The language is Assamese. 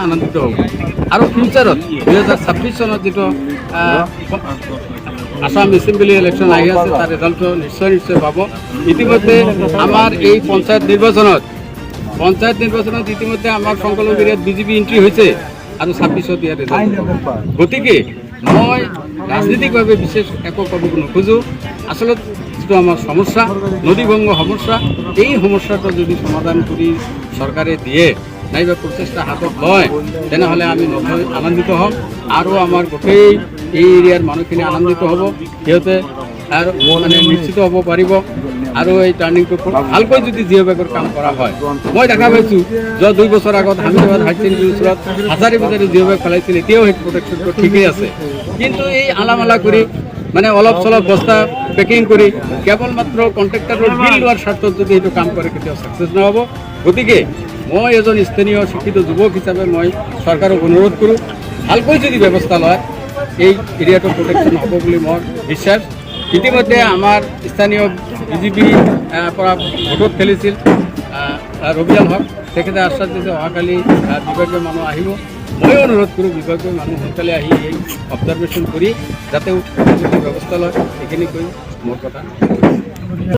আনন্দিত হ'ব আৰু ফিউচাৰত 2026 চনত যিটো আসাম এছেম্বলি ইলেকশ্যন আহি আছে তাৰ ৰিজাল্টটো নিশ্চয় পাব। ইতিমধ্যে আমাৰ এই পঞ্চায়ত নিৰ্বাচনত ইতিমধ্যে আমাৰ সংকলন এৰিয়াত বিজেপি এণ্ট্ৰি হৈছে আৰু 26ত ইয়াৰ ৰিজাল্ট। গতিকে মই ৰাজনৈতিকভাৱে বিশেষ একো ক'ব নোখোজোঁ। আচলতে যিটো আমাৰ সমস্যা নদীভংগ সমস্যা, এই সমস্যাটো যদি সমাধান কৰি চৰকাৰে দিয়ে নাইবা প্ৰচেষ্টা হাতত লয় তেনেহ'লে আমি নথৈ আনন্দিত হ'ম আৰু আমাৰ গোটেই এই এৰিয়াৰ মানুহখিনি আনন্দিত হ'ব। সিহঁতে আৰু মানে নিশ্চিত হ'ব পাৰিব আৰু এই টাৰ্ণিংটো ভালকৈ যদি জিঅ' বেগৰ কাম কৰা হয়। মই দেখা পাইছোঁ যোৱা 2 বছৰ আগত হামিদাবাদ হাই ছেকেণ্ডেৰীৰ ওচৰত হাজাৰে জিঅ' বেগ পেলাইছিল, এতিয়াও সেই প্ৰটেকশ্যনটো ঠিকেই আছে। কিন্তু এই আলামালা কৰি মানে অলপ চলপ বস্তা পেকিং কৰি কেৱল মাত্ৰ কণ্ট্ৰেক্টাৰৰ বিল লোৱাৰ স্বাৰ্থত যদি এইটো কাম কৰে কেতিয়াও ছাকচেছ নহ'ব। গতিকে মই এজন স্থানীয় শিক্ষিত যুৱক হিচাপে মই চৰকাৰক অনুৰোধ কৰোঁ, ভালকৈ যদি ব্যৱস্থা লয় এই এৰিয়াটো প্ৰটেকশ্যন হ'ব বুলি মোৰ বিশ্বাস। ইতিমধ্যে আমাৰ স্থানীয় বিজেপি পৰা ভোটত খেলিছিল ৰবিয়াল হক, তেখেতে আশ্বাস দিছে অহাকালি বিভাগীয় মানুহ আহিব। মই অনুৰোধ কৰোঁ বিভাগীয় মানুহ সোনকালে আহি এই অবজাৰভেশ্যন কৰি যাতে ব্যৱস্থা লয়, এইখিনি কৈ মোৰ কথা।